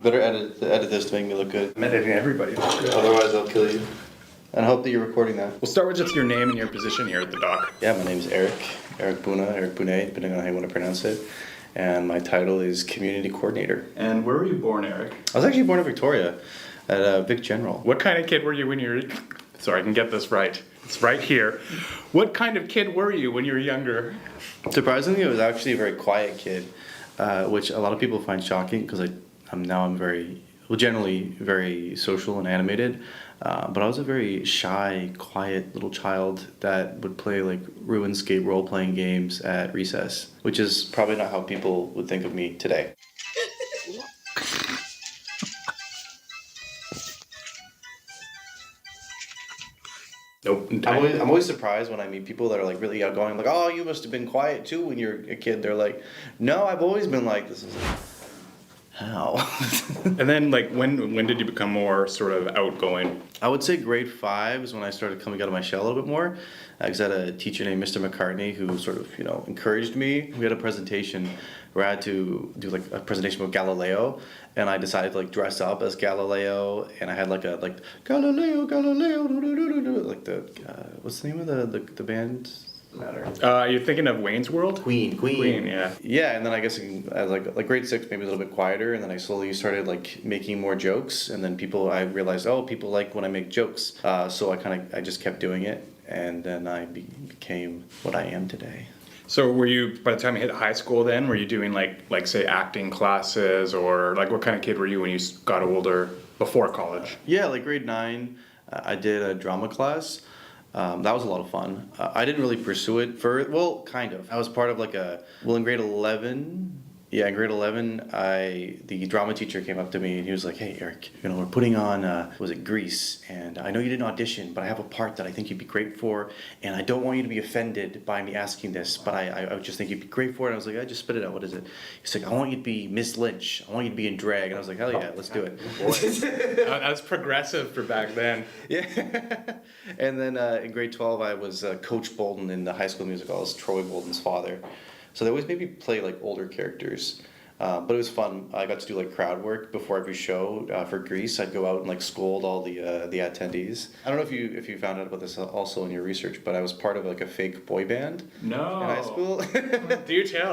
Better edit this to make me look good. I'm editing everybody. Otherwise, I'll kill you. And I hope that you're recording that. We'll start with just your name and your position here at the dock. Yeah, my name is Eric Buhne, depending on how you want to pronounce it. And my title is Community Coordinator. And where were you born, Eric? I was actually born in Victoria, at Vic General. What kind of kid were you when you were... Sorry, I can get this right. It's right here. What kind of kid were you when you were younger? Surprisingly, I was actually a very quiet kid, which a lot of people find shocking because I'm generally very social and animated, but I was a very shy, quiet little child that would play like RuneScape role-playing games at recess, which is probably not how people would think of me today. Nope. I'm always surprised when I meet people that are like really outgoing. I'm like, oh, you must have been quiet too when you're a kid. They're like, no, I've always been like this. Is like, how? And then, like, when did you become more sort of outgoing? I would say grade 5 is when I started coming out of my shell a little bit more. Because I had a teacher named Mr. McCartney who sort of, encouraged me. We had a presentation where I had to do like a presentation about Galileo, and I decided to like dress up as Galileo, and I had like Galileo, like what's the name of the band? Matter. You're thinking of Wayne's World? Queen, yeah. Yeah, and then I guess as like grade 6, maybe a little bit quieter, and then I slowly started like making more jokes, and then I realized, people like when I make jokes, so I just kept doing it, and then I became what I am today. So were you, by the time you hit high school then, were you doing like say acting classes, or like what kind of kid were you when you got older before college? Yeah, like grade 9, I did a drama class. That was a lot of fun. I didn't really pursue it kind of. I was part of in grade 11, the drama teacher came up to me and he was like, hey, Eric, we're putting on, Grease? And I know you didn't audition, but I have a part that I think you'd be great for, and I don't want you to be offended by me asking this, but I just think you'd be great for it. And I was like, I just spit it out, what is it? He's like, I want you to be Miss Lynch. I want you to be in drag. And I was like, hell yeah, let's do it. That's progressive for back then. Yeah. And then in grade 12, I was Coach Bolden in the High School Musical. I was Troy Bolden's father. So they always made me play like older characters, but it was fun. I got to do like crowd work before every show for Grease. I'd go out and like scold all the attendees. I don't know if you found out about this also in your research, but I was part of like a fake boy band. No. In high school. Do tell.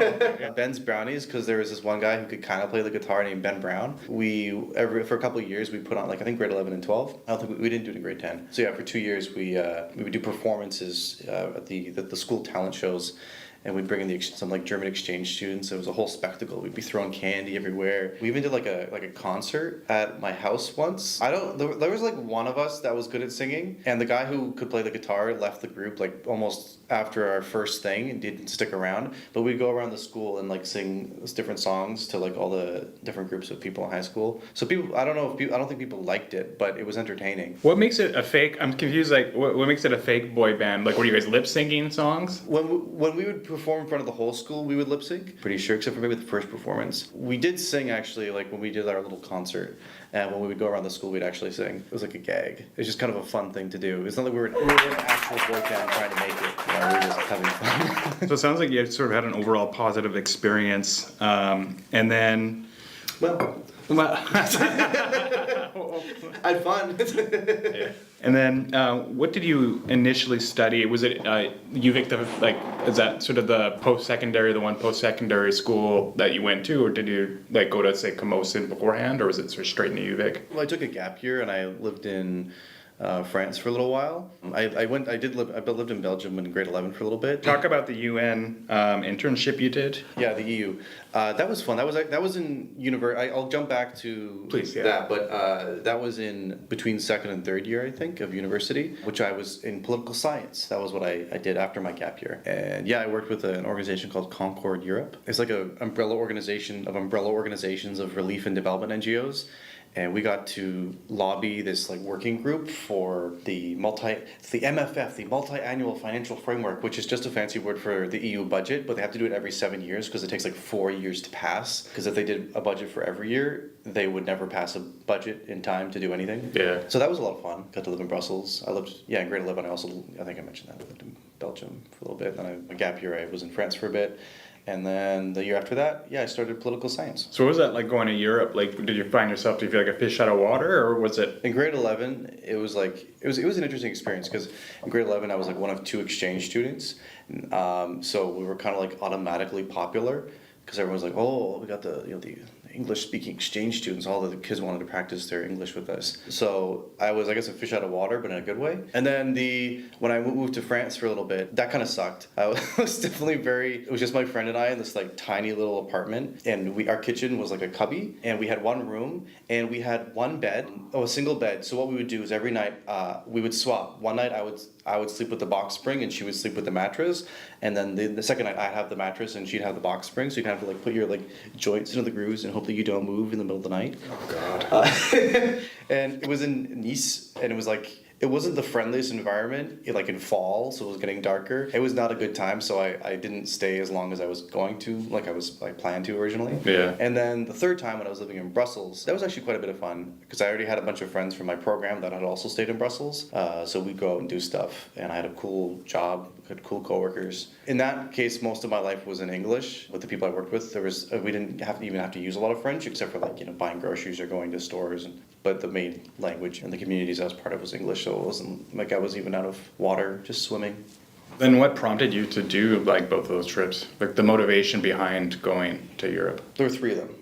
Ben's Brownies, because there was this one guy who could kind of play the guitar named Ben Brown. For a couple of years we put on like I think grade 11 and 12. I don't think we didn't do it in grade 10. So yeah, for 2 years we would do performances at the school talent shows. And we'd bring in some like German exchange students. It was a whole spectacle. We'd be throwing candy everywhere. We even did like a concert at my house once. There was like one of us that was good at singing, and the guy who could play the guitar left the group like almost after our first thing and didn't stick around. But we'd go around the school and like sing different songs to like all the different groups of people in high school. So I don't think people liked it, but it was entertaining. What makes it a fake? I'm confused. Like, what makes it a fake boy band? Like, were you guys lip syncing songs? When we would perform in front of the whole school, we would lip sync. Pretty sure, except for maybe the first performance. We did sing actually, like when we did our little concert, and when we would go around the school, we'd actually sing. It was like a gag. It was just kind of a fun thing to do. It's not like we were an actual boy band trying to make it. We were just having fun. So it sounds like you sort of had an overall positive experience, and then. Well. I had fun. Yeah. And then, what did you initially study? Was it UVic, is that sort of the post-secondary school that you went to, or did you like go to say Camosun beforehand, or was it sort of straight into UVic? Well, I took a gap year and I lived in France for a little while. I lived in Belgium in grade 11 for a little bit. Talk about the UN internship you did. Yeah, the EU. That was fun. That was in university. I'll jump back to that, but that was in between second and third year, I think, of university, which I was in political science. That was what I did after my gap year. And yeah, I worked with an organization called Concord Europe. It's like an umbrella organization of umbrella organizations of relief and development NGOs. and we got to lobby this like working group for it's the MFF, the Multi-Annual Financial Framework, which is just a fancy word for the EU budget, but they have to do it every 7 years because it takes like 4 years to pass. Because if they did a budget for every year, they would never pass a budget in time to do anything. Yeah. So that was a lot of fun. Got to live in Brussels. I lived, in grade 11. I think I mentioned that. I lived in Belgium for a little bit. Then a gap year, I was in France for a bit. And then the year after that, I started political science. So what was that like going to Europe? Like, did you find yourself, do you feel like a fish out of water, or was it? In grade 11, it was an interesting experience because in grade 11, I was like one of 2 exchange students. So we were kind of like automatically popular because everyone was like, oh, we got the English-speaking exchange students. All the kids wanted to practice their English with us. So I was, I guess, a fish out of water, but in a good way. And then when I moved to France for a little bit, that kind of sucked. I was definitely it was just my friend and I in this like tiny little apartment. And our kitchen was like a cubby. And we had one room and we had one bed, a single bed. So what we would do is every night we would swap. One night I would sleep with the box spring and she would sleep with the mattress. And then the second night I'd have the mattress and she'd have the box spring. So you kind of have to like put your like joints into the grooves and hope that you don't move in the middle of the night. Oh God. And it was in Nice, and it was like, it wasn't the friendliest environment, like in fall, so it was getting darker. It was not a good time, so I didn't stay as long as I was going to, like I planned to originally. Yeah. And then the third time when I was living in Brussels, that was actually quite a bit of fun, because I already had a bunch of friends from my program that had also stayed in Brussels. So we'd go out and do stuff, and I had a cool job, had cool coworkers. In that case, most of my life was in English with the people I worked with. We didn't even have to use a lot of French, except for like, buying groceries or going to stores. But the main language in the communities I was part of was English, so it wasn't like I was even out of water, just swimming. Then what prompted you to do like both of those trips? Like the motivation behind going to Europe? There were 3 of them.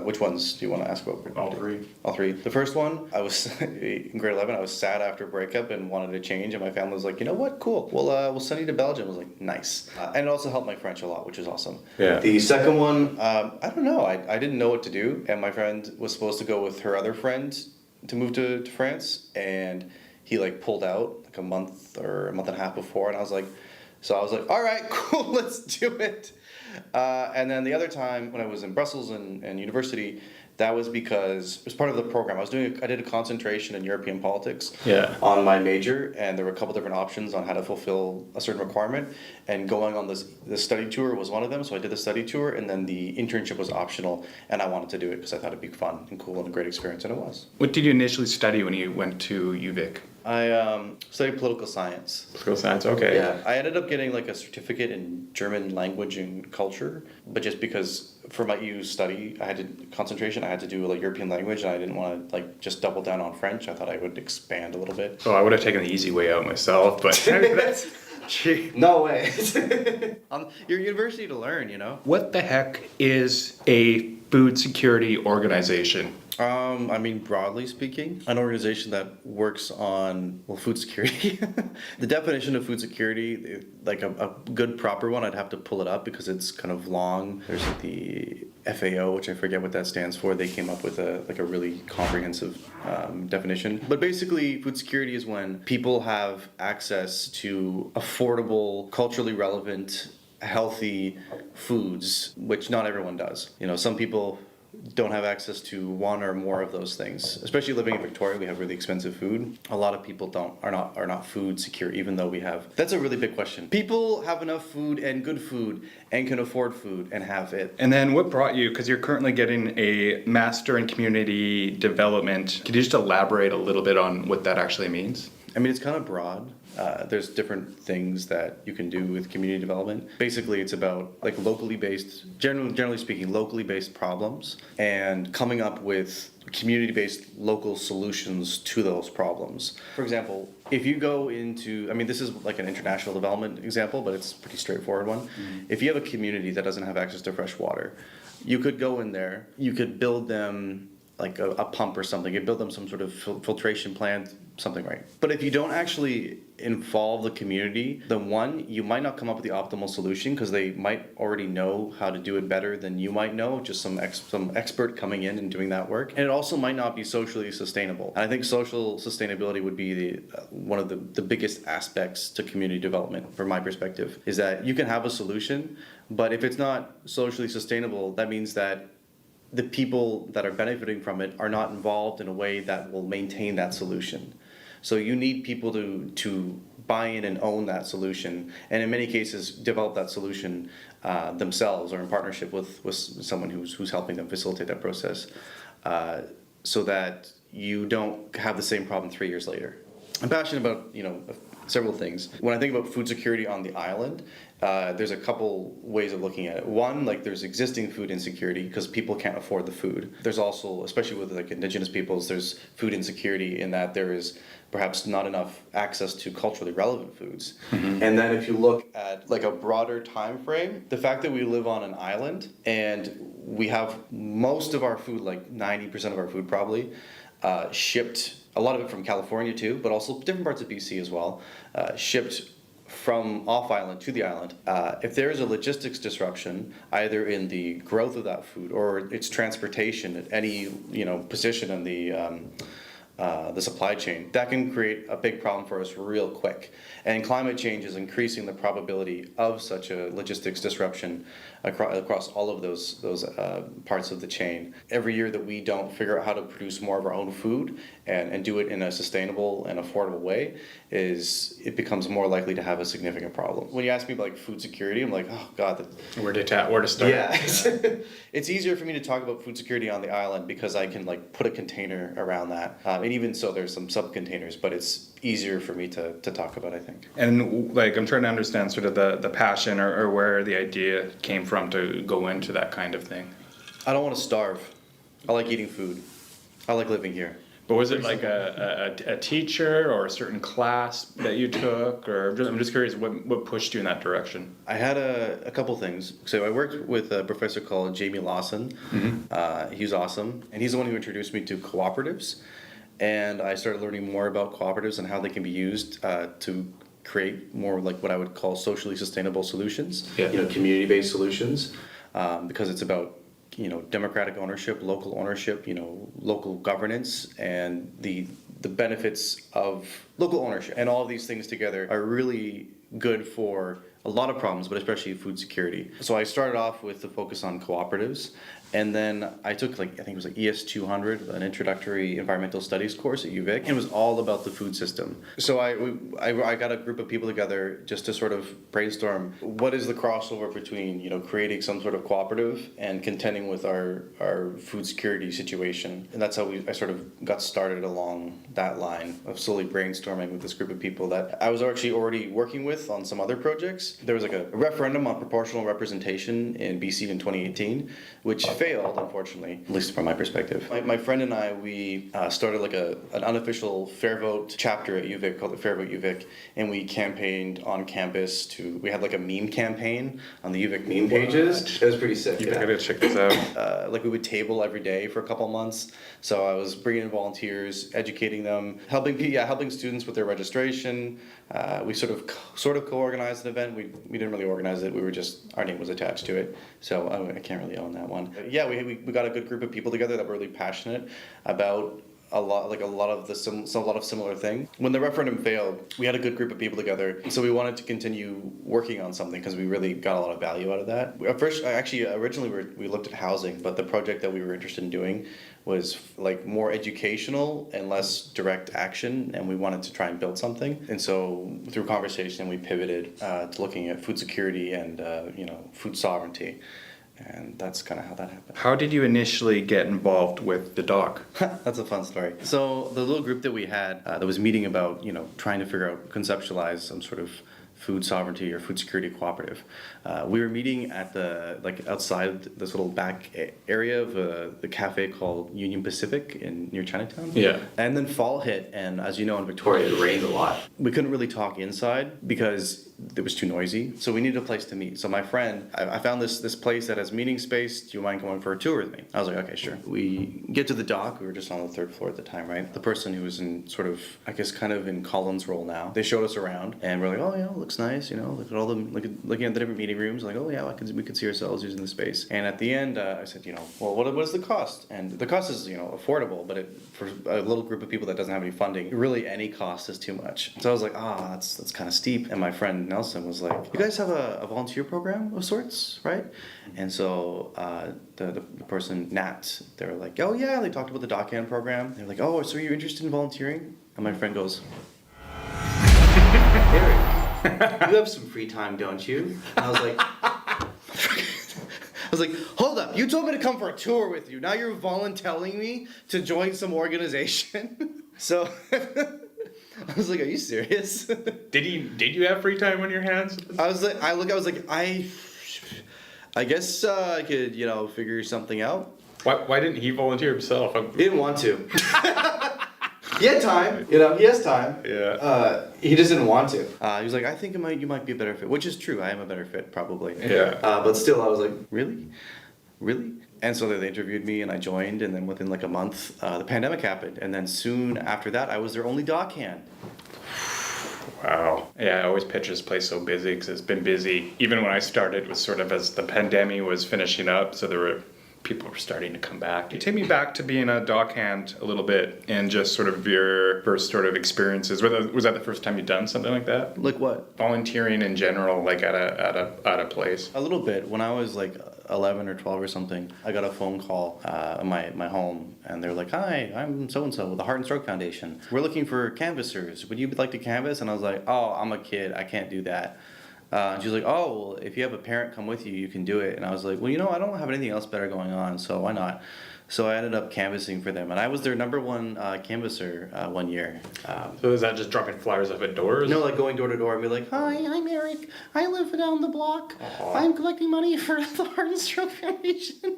Which ones do you want to ask about? All 3. All 3. The first one, I was in grade 11. I was sad after breakup and wanted to change, and my family was like, you know what, cool. We'll send you to Belgium. I was like, nice. And it also helped my French a lot, which is awesome. Yeah. The second one, I don't know. I didn't know what to do, and my friend was supposed to go with her other friend to move to France, and he like pulled out like a month and a half before, and I was like, all right, cool, let's do it. And then the other time when I was in Brussels and university, that was because it was part of the program. I did a concentration in European politics on my major, and there were a couple different options on how to fulfill a certain requirement. And going on this study tour was one of them. So I did the study tour, and then the internship was optional, and I wanted to do it because I thought it'd be fun and cool and a great experience, and it was. What did you initially study when you went to UVic? I studied political science. Political science, okay. Yeah, I ended up getting like a certificate in German language and culture, but just because for my EU study, I had to do like European language, and I didn't want to like just double down on French. I thought I would expand a little bit. Oh, I would have taken the easy way out myself, but that's... No way. Your university to learn, What the heck is a food security organization? I mean, broadly speaking, an organization that works on, food security. The definition of food security, like a good proper one, I'd have to pull it up because it's kind of long. There's like the FAO, which I forget what that stands for. They came up with a really comprehensive definition. But basically, food security is when people have access to affordable, culturally relevant, healthy foods, which not everyone does. Some people don't have access to one or more of those things. Especially living in Victoria, we have really expensive food. A lot of people are not food secure, even though we have. That's a really big question. People have enough food and good food and can afford food and have it. And then what brought you, because you're currently getting a Master in Community Development, could you just elaborate a little bit on what that actually means? I mean, it's kind of broad. There's different things that you can do with community development. Basically, it's about like locally based, generally speaking, locally based problems and coming up with community-based local solutions to those problems. For example, if you go into, this is like an international development example, but it's a pretty straightforward one. Mm-hmm. If you have a community that doesn't have access to fresh water, you could go in there, you could build them like a pump or something, you build them some sort of filtration plant, something, right? But if you don't actually involve the community, then one, you might not come up with the optimal solution because they might already know how to do it better than you might know, just some expert coming in and doing that work. And it also might not be socially sustainable. And I think social sustainability would be one of the biggest aspects to community development, from my perspective, is that you can have a solution, but if it's not socially sustainable, that means that the people that are benefiting from it are not involved in a way that will maintain that solution. So you need people to buy in and own that solution, and in many cases develop that solution themselves or in partnership with someone who's helping them facilitate that process, so that you don't have the same problem 3 years later. I'm passionate about several things. When I think about food security on the island, there's a couple ways of looking at it. One, like there's existing food insecurity because people can't afford the food. There's also, especially with like Indigenous peoples, there's food insecurity in that there is perhaps not enough access to culturally relevant foods. Mm-hmm. And then if you look at like a broader time frame, the fact that we live on an island and we have most of our food, like 90% of our food probably, shipped, a lot of it from California too, but also different parts of BC as well, shipped from off island to the island. If there is a logistics disruption, either in the growth of that food or its transportation at any position in the supply chain, that can create a big problem for us real quick. And climate change is increasing the probability of such a logistics disruption across all of those parts of the chain. Every year that we don't figure out how to produce more of our own food and do it in a sustainable and affordable way, it becomes more likely to have a significant problem. When you ask me about like food security, I'm like, oh God. Where to start? Yeah. It's easier for me to talk about food security on the island because I can like put a container around that. And even so, there's some sub-containers, but it's easier for me to talk about, I think. And like, I'm trying to understand sort of the passion or where the idea came from to go into that kind of thing. I don't want to starve. I like eating food. I like living here. But was it like a teacher or a certain class that you took, or I'm just curious what pushed you in that direction? I had a couple things. So I worked with a professor called Jamie Lawson. Mm-hmm. He was awesome, and he's the one who introduced me to cooperatives. And I started learning more about cooperatives and how they can be used to create more like what I would call socially sustainable solutions. Yeah. Community-based solutions, because it's about democratic ownership, local ownership, local governance, and the benefits of local ownership. And all of these things together are really good for a lot of problems, but especially food security. So I started off with the focus on cooperatives, and then I took I think it was ES 200, an introductory environmental studies course at UVic, and it was all about the food system. So I got a group of people together just to sort of brainstorm what is the crossover between creating some sort of cooperative and contending with our food security situation. And that's how I sort of got started along that line of slowly brainstorming with this group of people that I was actually already working with on some other projects. There was like a referendum on proportional representation in BC in 2018, which failed, unfortunately, at least from my perspective. My friend and I, we started like an unofficial Fair Vote chapter at UVic called the Fair Vote UVic, and we campaigned on campus we had like a meme campaign on the UVic meme pages. It was pretty sick. I gotta check this out. Like we would table every day for a couple months. So I was bringing in volunteers, educating them, helping students with their registration. We sort of co-organized an event. We didn't really organize it. Our name was attached to it. So I can't really own that one. But yeah, we got a good group of people together that were really passionate about a lot of similar things. When the referendum failed, we had a good group of people together, so we wanted to continue working on something because we really got a lot of value out of that. Originally we looked at housing, but the project that we were interested in doing was like more educational and less direct action, and we wanted to try and build something. And so through conversation, we pivoted to looking at food security and food sovereignty. And that's kind of how that happened. How did you initially get involved with theDock? That's a fun story. So the little group that we had that was meeting about, trying to conceptualize some sort of food sovereignty or food security cooperative. We were meeting at outside this little back area of the cafe called Union Pacific near Chinatown. Yeah. And then fall hit, and as you know, in Victoria, it rained a lot. We couldn't really talk inside because it was too noisy, so we needed a place to meet. So my friend, I found this place that has meeting space. Do you mind going for a tour with me? I was like, okay, sure. We get to the dock. We were just on the third floor at the time, right? The person who was in sort of, I guess, kind of in Colin's role now, they showed us around, and we're like, oh yeah, it looks looks nice, you know, look at all the, looking at the different meeting rooms, like, oh yeah, we could see ourselves using the space. And at the end, I said, you know, well, what is the cost? And the cost is, you know, affordable, but for a little group of people that doesn't have any funding, really any cost is too much. So I was like, that's kind of steep. And my friend Nelson was like, you guys have a volunteer program of sorts, right? And so the person, Nat, they were like, oh yeah, they talked about the Dockhand program. They're like, oh, so are you interested in volunteering? And my friend goes, Eric, you have some free time, don't you? And I was like, hold up, you told me to come for a tour with you. Now you're volunteering me to join some organization? So I was like, are you serious? Did you have free time on your hands? I was like, I guess I could, you know, figure something out. Why didn't he volunteer himself? He didn't want to. He had time, you know, he has time. Yeah. He just didn't want to. He was like, I think you might be a better fit, which is true. I am a better fit, probably. Yeah. But still, I was like, really? Really? And so they interviewed me and I joined, and then within like a month, the pandemic happened. And then soon after that, I was their only dockhand. Wow. Yeah, I always picture this place so busy because it's been busy. Even when I started, it was sort of as the pandemic was finishing up, so people were starting to come back. Take me back to being a dockhand a little bit and just sort of your first sort of experiences. Was that the first time you'd done something like that? Like what? Volunteering in general, like at a place. A little bit. When I was like 11 or 12 or something, I got a phone call at my home, and they're like, hi, I'm so-and-so with the Heart and Stroke Foundation. We're looking for canvassers. Would you like to canvass? And I was like, oh, I'm a kid. I can't do that. And she was like, oh, well, if you have a parent come with you, you can do it. And I was like, well, you know, I don't have anything else better going on, so why not? So I ended up canvassing for them, and I was their number one canvasser one year. So is that just dropping flyers off at doors? No, like going door to door and be like, hi, I'm Eric. I live down the block. I'm collecting money for the Heart and Stroke Foundation.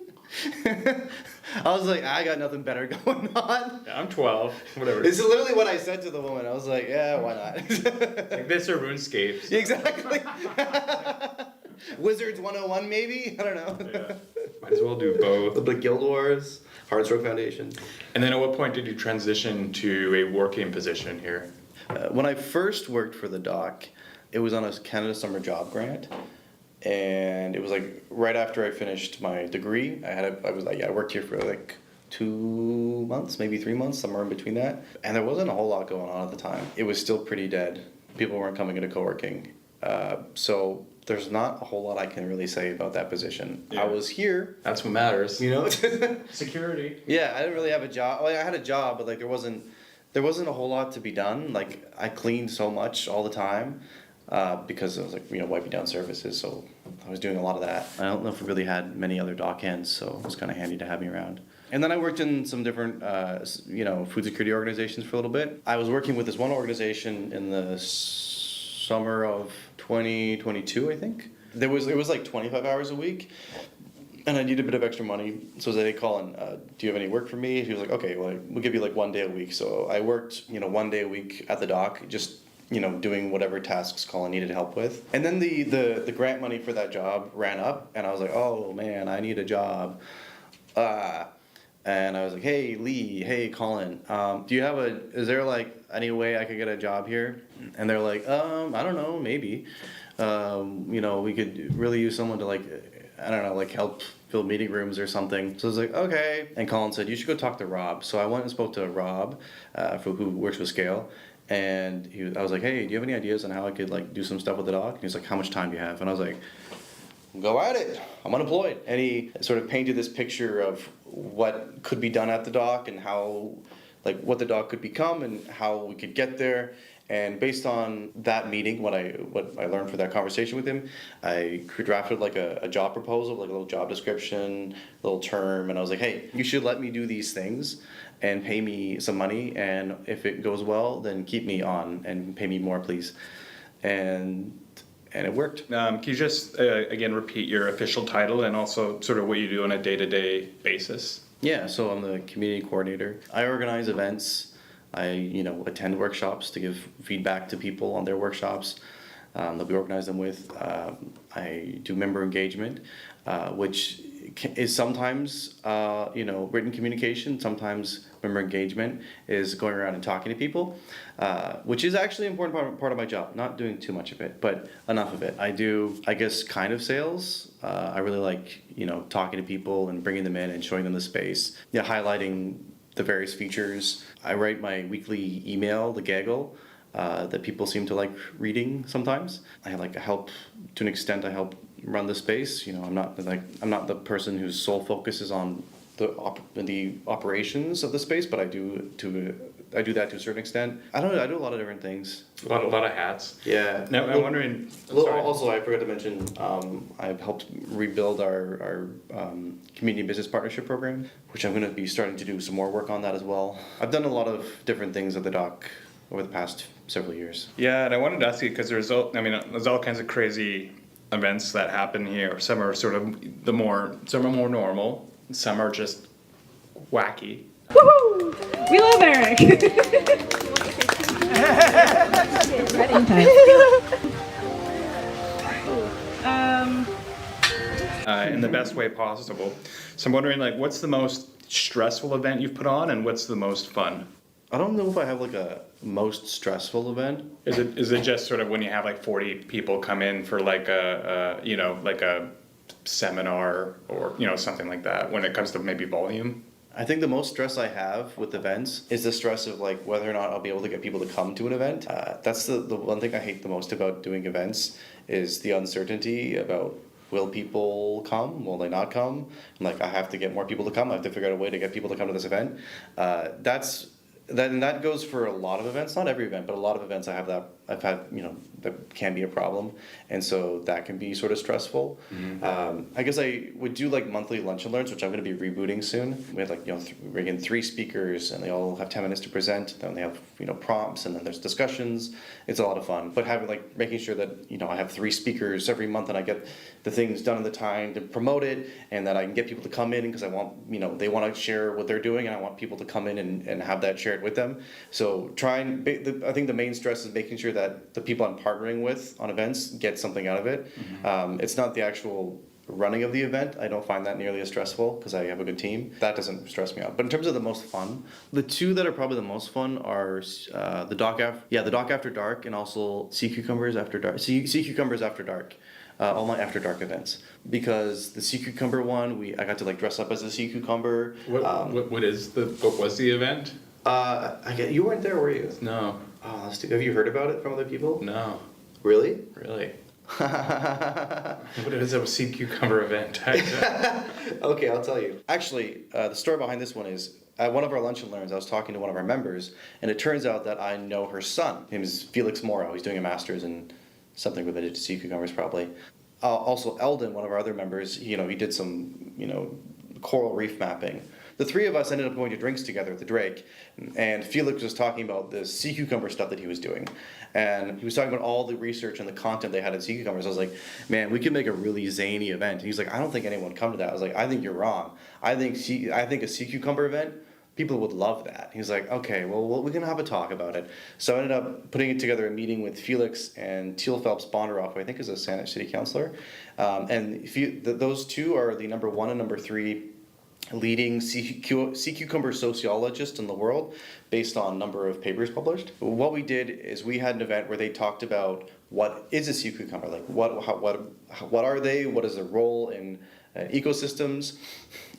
I was like, I got nothing better going on. Yeah, I'm 12, whatever. This is literally what I said to the woman. I was like, yeah, why not? Like this or RuneScape. Exactly. Wizards 101 maybe? I don't know. Yeah. Might as well do both. The Guild Wars, Heart and Stroke Foundation. And then at what point did you transition to a working position here? When I first worked for the Dock, it was on a Canada Summer Job Grant. And it was like right after I finished my degree. I worked here for like 2 months, maybe 3 months, somewhere in between that. And there wasn't a whole lot going on at the time. It was still pretty dead. People weren't coming into co-working. So there's not a whole lot I can really say about that position. Yeah. I was here. That's what matters. You know? Security. Yeah, I didn't really have a job. Well, I had a job, but like there wasn't a whole lot to be done. Like I cleaned so much all the time. Because it was like, you know, wiping down surfaces, so I was doing a lot of that. I don't know if we really had many other dockhands, so it was kind of handy to have me around. And then I worked in some different, food security organizations for a little bit. I was working with this one organization in the summer of 2022, I think. It was like 25 hours a week, and I needed a bit of extra money, so they call and, do you have any work for me? He was like, okay, well, we'll give you like 1 day a week. So I worked, 1 day a week at the dock, just doing whatever tasks Colin needed help with. And then the grant money for that job ran up, and I was like, oh man, I need a job. And I was like, hey Lee, hey Colin, is there like any way I could get a job here? And they're like, I don't know, maybe. We could really use someone to help fill meeting rooms or something. So I was like, okay. And Colin said, you should go talk to Rob. So I went and spoke to Rob, who works with Scale. And I was like, hey, do you have any ideas on how I could like do some stuff with the dock? And he was like, how much time do you have? And I was like, go at it. I'm unemployed. And he sort of painted this picture of what could be done at the dock and how, like, what the dock could become and how we could get there. And based on that meeting, what I learned for that conversation with him, I drafted like a job proposal, like a little job description, little term, and I was like, hey, you should let me do these things and pay me some money, and if it goes well, then keep me on and pay me more, please. And it worked. Can you just, again, repeat your official title and also sort of what you do on a day-to-day basis? Yeah, so I'm the community coordinator. I organize events. I, attend workshops to give feedback to people on their workshops that we organize them with. I do member engagement, which is sometimes written communication, sometimes member engagement is going around and talking to people, which is actually an important part of my job. Not doing too much of it, but enough of it. I do, I guess, kind of sales. I really like talking to people and bringing them in and showing them the space. Yeah, highlighting the various features. I write my weekly email, the gaggle, that people seem to like reading sometimes. I help to an extent. I help run the space. I'm not the person whose sole focus is on the operations of the space, but I do that to a certain extent. I do a lot of different things. A lot of hats. Yeah. Now I'm wondering. Also, I forgot to mention, I've helped rebuild our community business partnership program, which I'm going to be starting to do some more work on that as well. I've done a lot of different things at the Dock over the past several years. Yeah, and I wanted to ask you because there's all kinds of crazy events that happen here. Some are sort of some are more normal. Some are just wacky. Woohoo! We love Eric. Ready time. In the best way possible. So I'm wondering, what's the most stressful event you've put on, and what's the most fun? I don't know if I have a most stressful event. Is it just sort of when you have 40 people come in for a seminar or something like that, when it comes to maybe volume? I think the most stress I have with events is the stress of whether or not I'll be able to get people to come to an event. That's the one thing I hate the most about doing events is the uncertainty about will people come? Will they not come? I have to get more people to come. I have to figure out a way to get people to come to this event. That goes for a lot of events, not every event, but a lot of events I've had, that can be a problem. And so that can be sort of stressful. Mm-hmm. I guess I would do monthly lunch and learns, which I'm going to be rebooting soon. We had bring in 3 speakers and they all have 10 minutes to present. Then they have, prompts and then there's discussions. It's a lot of fun. But having making sure that, I have 3 speakers every month and I get the things done in the time to promote it and that I can get people to come in because I want, they want to share what they're doing and I want people to come in and have that shared with them. So I think the main stress is making sure that the people I'm partnering with on events get something out of it. Mm-hmm. It's not the actual running of the event. I don't find that nearly as stressful because I have a good team. That doesn't stress me out. But in terms of the most fun, the 2 that are probably the most fun are the Dock After Dark and also Sea Cucumbers After Dark. Sea Cucumbers After Dark. All my After Dark events, because the sea cucumber one, I got to dress up as a sea cucumber. What was the event? You weren't there, were you? No. Oh, have you heard about it from other people? No. Really? Really. What is a sea cucumber event? Okay, I'll tell you. Actually, the story behind this one is at one of our lunch and learns, I was talking to one of our members, and it turns out that I know her son. His name is Felix Morrow. He's doing a master's in something related to sea cucumbers, probably. Also, Eldon, one of our other members, he did some, coral reef mapping. The 3 of us ended up going to drinks together at the Drake, and Felix was talking about the sea cucumber stuff that he was doing. And he was talking about all the research and the content they had in sea cucumbers. I was like, man, we could make a really zany event. And he's like, I don't think anyone would come to that. I was like, I think you're wrong. I think a sea cucumber event, people would love that. He's like, okay, well, we can have a talk about it. So I ended up putting together a meeting with Felix and Teal Phelps Bonderoff, who I think is a Saanich City Councilor. And those 2 are the number 1 and number 3 leading sea cucumber sociologists in the world based on number of papers published. What we did is we had an event where they talked about what is a sea cucumber, what are they, what is their role in ecosystems.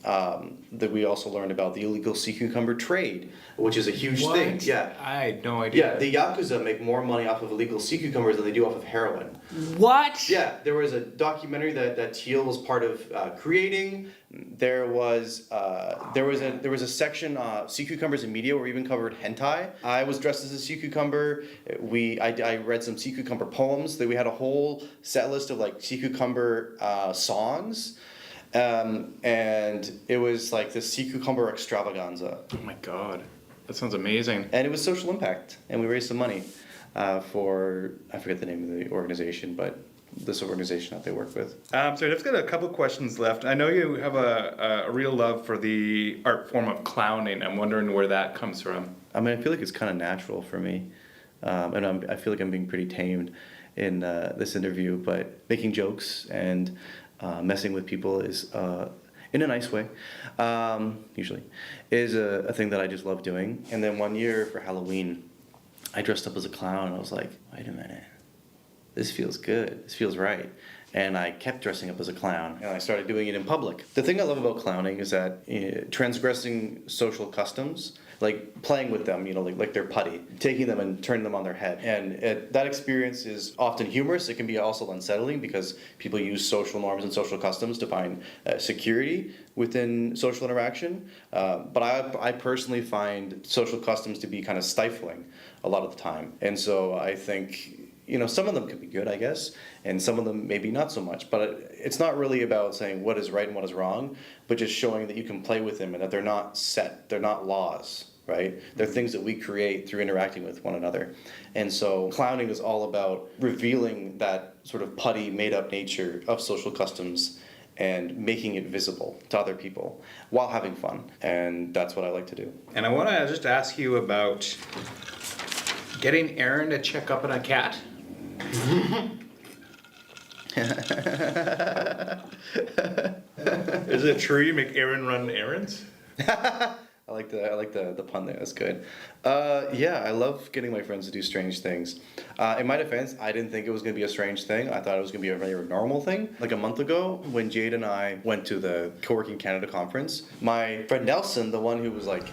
That we also learned about the illegal sea cucumber trade, which is a huge thing. Yeah, I had no idea. Yeah, the Yakuza make more money off of illegal sea cucumbers than they do off of heroin. What? Yeah, there was a documentary that Teal was part of creating. There was a section sea cucumbers in media where we even covered hentai. I was dressed as a sea cucumber. I read some sea cucumber poems. We had a whole set list of sea cucumber songs. And it was this sea cucumber extravaganza. Oh my god, that sounds amazing. And it was social impact, and we raised some money for, I forget the name of the organization, but this organization that they work with. So I've just got a couple questions left. I know you have a real love for the art form of clowning. I'm wondering where that comes from. I mean, I feel like it's kind of natural for me, and I feel like I'm being pretty tamed in this interview, but making jokes and messing with people is in a nice way, usually, is a thing that I just love doing. And then one year for Halloween, I dressed up as a clown, and I was like, wait a minute, this feels good, this feels right. And I kept dressing up as a clown, and I started doing it in public. The thing I love about clowning is that transgressing social customs, like playing with them, like they're putty, taking them and turning them on their head. And that experience is often humorous. It can be also unsettling because people use social norms and social customs to find security within social interaction. But I personally find social customs to be kind of stifling a lot of the time. And so I think, some of them could be good, I guess, and some of them maybe not so much. But it's not really about saying what is right and what is wrong, but just showing that you can play with them and that they're not set, they're not laws, right? They're things that we create through interacting with one another. And so clowning is all about revealing that sort of putty, made-up nature of social customs and making it visible to other people while having fun. And that's what I like to do. And I want to just ask you about getting Aaron to check up on a cat. Is it true you make Aaron run errands? I like the pun there. That's good. Yeah, I love getting my friends to do strange things. In my defense, I didn't think it was going to be a strange thing. I thought it was going to be a very normal thing. Like a month ago, when Jade and I went to the Co-working Canada conference, my friend Nelson, the one who was like,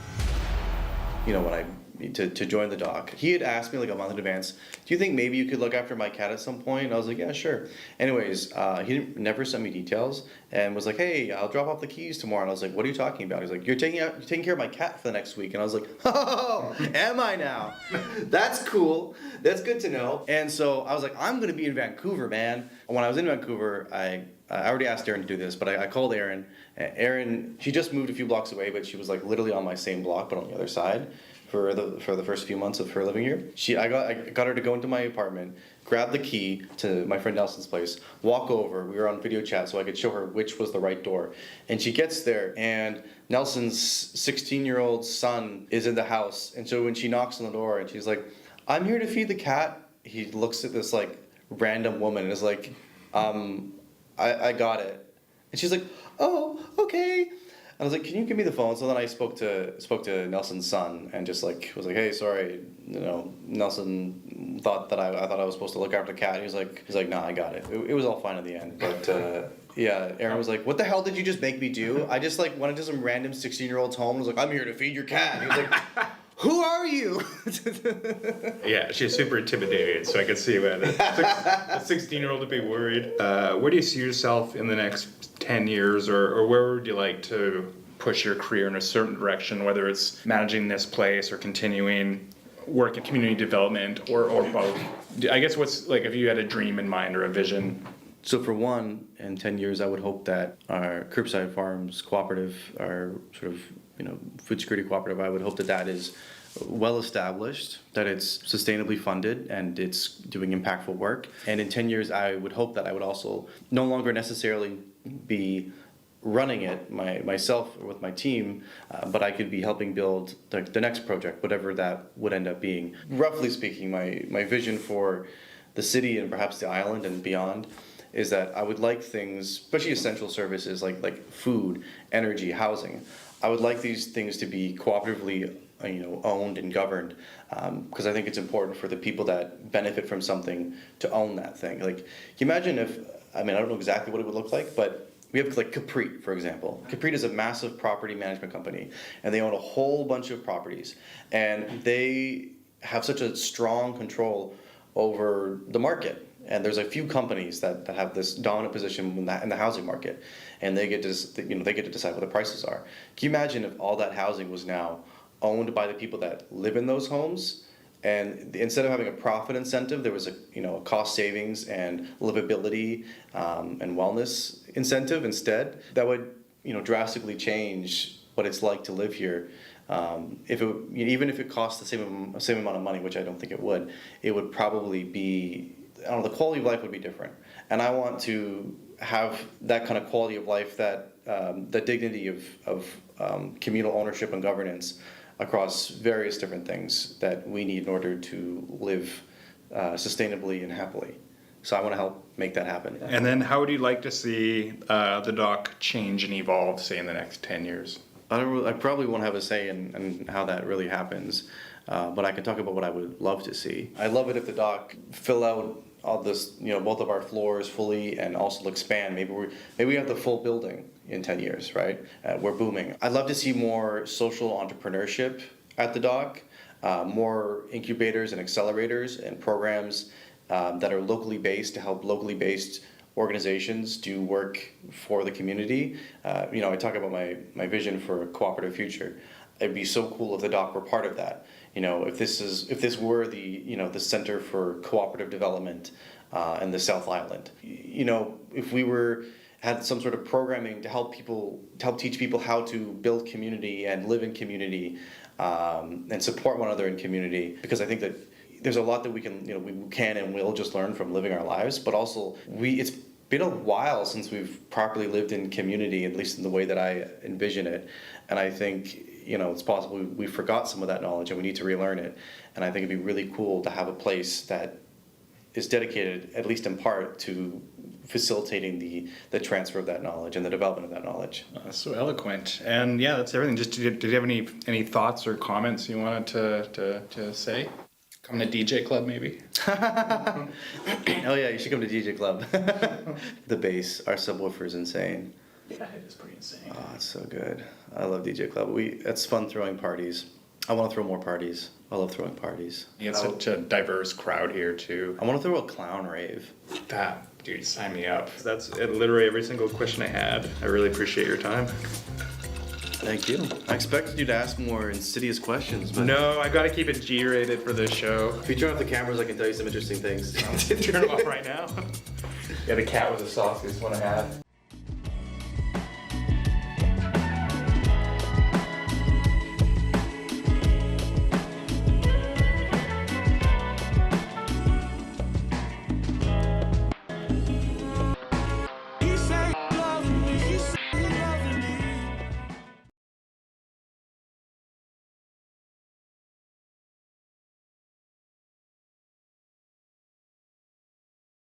when I to join the dock, he had asked me like a month in advance, do you think maybe you could look after my cat at some point? And I was like, yeah, sure. Anyways, he never sent me details and was like, hey, I'll drop off the keys tomorrow. And I was like, what are you talking about? He's like, you're taking care of my cat for the next week. And I was like, oh, am I now? That's cool. That's good to know. And so I was like, I'm going to be in Vancouver, man. When I was in Vancouver, I already asked Erin to do this, but I called Erin. Erin, she just moved a few blocks away, but she was like literally on my same block, but on the other side. For the first few months of her living here, I got her to go into my apartment, grab the key to my friend Nelson's place, walk over. We were on video chat, so I could show her which was the right door. And she gets there, and Nelson's 16-year-old son is in the house. And so when she knocks on the door, and she's like, "I'm here to feed the cat," he looks at this like random woman and is like, I got it." And she's like, "Oh, okay." I was like, can you give me the phone? So then I spoke to Nelson's son and just like was like, hey, sorry, Nelson thought that I thought I was supposed to look after the cat. He's like, nah, I got it. It was all fine in the end. But yeah, Aaron was like, what the hell did you just make me do? I just like went into some random 16-year-old's home and was like, I'm here to feed your cat. And he was like, who are you? Yeah, she's super intimidated, so I could see why a 16-year-old would be worried. Where do you see yourself in the next 10 years, or where would you like to push your career in a certain direction, whether it's managing this place or continuing work in community development or both? I guess what's, like, if you had a dream in mind or a vision? So for one, in 10 years, I would hope that our Curbside Farms cooperative, our sort of, food security cooperative, I would hope that is well established, that it's sustainably funded, and it's doing impactful work. And in 10 years, I would hope that I would also no longer necessarily be running it myself or with my team, but I could be helping build the next project, whatever that would end up being. Roughly speaking, my vision for the city and perhaps the island and beyond is that I would like things, especially essential services like food, energy, housing. I would like these things to be cooperatively owned and governed, because I think it's important for the people that benefit from something to own that thing. Like, can you imagine if, I don't know exactly what it would look like, but we have like Capri, for example. Capri is a massive property management company, and they own a whole bunch of properties, and they have such a strong control over the market. And there's a few companies that have this dominant position in the housing market, and they get to decide what the prices are. Can you imagine if all that housing was now owned by the people that live in those homes, and instead of having a profit incentive, there was a cost savings and livability and wellness incentive instead? That would drastically change what it's like to live here. Even if it costs the same amount of money, which I don't think it would probably be, the quality of life would be different. And I want to have that kind of quality of life, that the dignity of communal ownership and governance across various different things that we need in order to live sustainably and happily. So I want to help make that happen. And then how would you like to see the dock change and evolve, say, in the next 10 years? I probably won't have a say in how that really happens, but I can talk about what I would love to see. I'd love it if the dock fill out all this, both of our floors fully and also expand. Maybe we have the full building in 10 years, right? We're booming. I'd love to see more social entrepreneurship at the dock, more incubators and accelerators and programs that are locally based to help locally based organizations do work for the community. I talk about my vision for a cooperative future. It'd be so cool if the dock were part of that. If this were the center for cooperative development in the South Island. If we had some sort of programming to help teach people how to build community and live in community and support one another in community, because I think that there's a lot that we can and will just learn from living our lives, but also it's been a while since we've properly lived in community, at least in the way that I envision it. And I think, it's possible we forgot some of that knowledge and we need to relearn it. And I think it'd be really cool to have a place that is dedicated, at least in part, to facilitating the transfer of that knowledge and the development of that knowledge. So eloquent. And yeah, that's everything. Just did you have any thoughts or comments you wanted to say? Come to DJ Club, maybe? Oh yeah, you should come to DJ Club. The bass, our subwoofer is insane. Yeah, it is pretty insane. Oh, it's so good. I love DJ Club. It's fun throwing parties. I want to throw more parties. I love throwing parties. You have such a diverse crowd here too. I want to throw a clown rave. That, dude, sign me up. That's literally every single question I had. I really appreciate your time. Thank you. I expected you to ask more insidious questions, but No, I gotta keep it G-rated for this show. if you turn off the cameras, I can tell you some interesting things. Turn them off right now. Yeah, the cat was a sauce, this one I had.